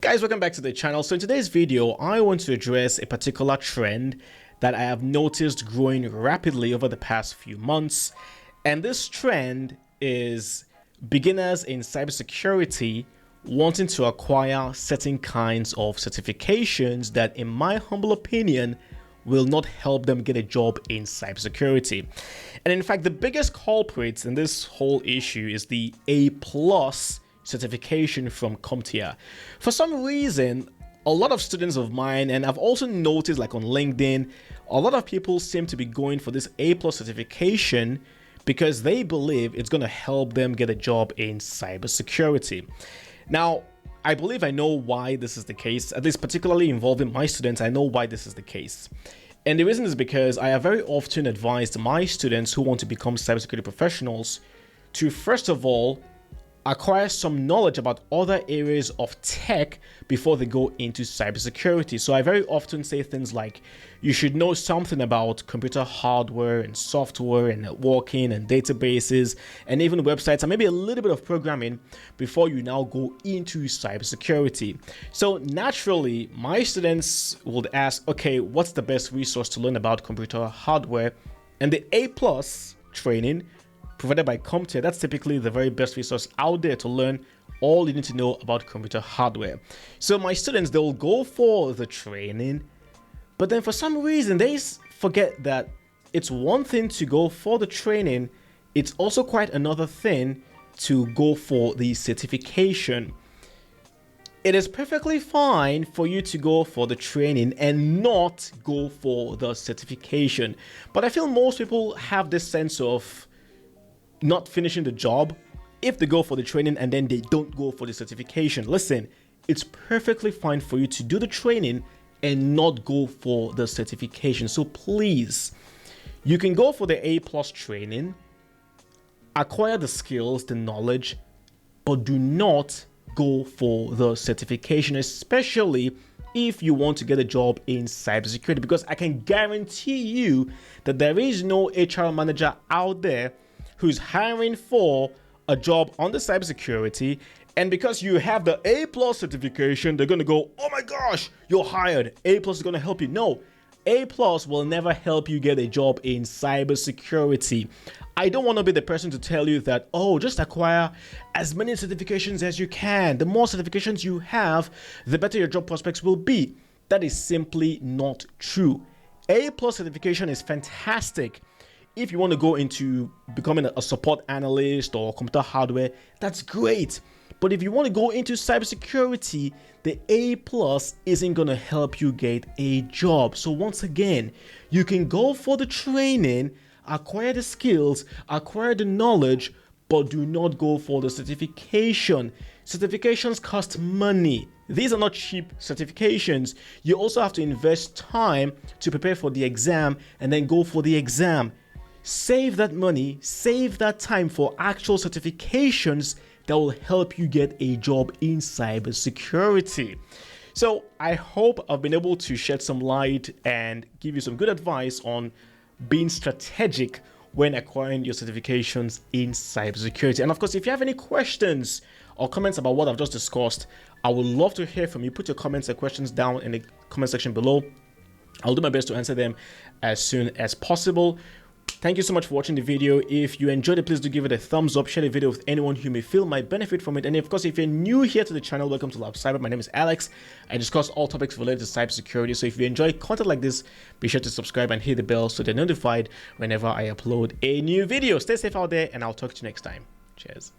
Guys, welcome back to the channel. So in today's video, I want to address a particular trend that I have noticed growing rapidly over the past few months. And this trend is beginners in cybersecurity wanting to acquire certain kinds of certifications that, in my humble opinion, will not help them get a job in cybersecurity. And in fact, the biggest culprit in this whole issue is the A+ certification from CompTIA. For some reason, a lot of students of mine, and I've also noticed like on LinkedIn, a lot of people seem to be going for this A+ certification because they believe it's going to help them get a job in cybersecurity. Now, I believe I know why this is the case, at least particularly involving my students. I know why this is the case. And the reason is because I have very often advised my students who want to become cybersecurity professionals to, first of all, acquire some knowledge about other areas of tech before they go into cybersecurity. So I very often say things like, you should know something about computer hardware and software and networking and databases and even websites and maybe a little bit of programming before you now go into cybersecurity. So naturally, my students would ask, okay, what's the best resource to learn about computer hardware? And the A+ training provided by CompTIA, that's typically the very best resource out there to learn all you need to know about computer hardware. So my students, they'll go for the training, but then for some reason they forget that it's one thing to go for the training, it's also quite another thing to go for the certification. It is perfectly fine for you to go for the training and not go for the certification, but I feel most people have this sense of not finishing the job if they go for the training and then they don't go for the certification. Listen, it's perfectly fine for you to do the training and not go for the certification. So please, you can go for the A+ training, acquire the skills, the knowledge, but do not go for the certification, especially if you want to get a job in cybersecurity, because I can guarantee you that there is no HR manager out there who's hiring for a job on the cybersecurity, and because you have the A+ certification, they're gonna go, oh my gosh, you're hired. A+ is gonna help you. No, A+ will never help you get a job in cybersecurity. I don't want to be the person to tell you that, oh, just acquire as many certifications as you can. The more certifications you have, the better your job prospects will be. That is simply not true. A+ certification is fantastic if you want to go into becoming a support analyst or computer hardware. That's great. But if you want to go into cybersecurity, the A+ isn't going to help you get a job. So once again, you can go for the training, acquire the skills, acquire the knowledge, but do not go for the certification. Certifications cost money. These are not cheap certifications. You also have to invest time to prepare for the exam and then go for the exam. Save that money, save that time for actual certifications that will help you get a job in cybersecurity. So I hope I've been able to shed some light and give you some good advice on being strategic when acquiring your certifications in cybersecurity. And of course, if you have any questions or comments about what I've just discussed, I would love to hear from you. Put your comments and questions down in the comment section below. I'll do my best to answer them as soon as possible. Thank you so much for watching the video. If you enjoyed it, please do give it a thumbs up, share the video with anyone who may feel might benefit from it. And of course, if you're new here to the channel, welcome to Lab Cyber. My name is Alex. I discuss all topics related to cybersecurity. So if you enjoy content like this, be sure to subscribe and hit the bell so they're notified whenever I upload a new video. Stay safe out there, and I'll talk to you next time. Cheers.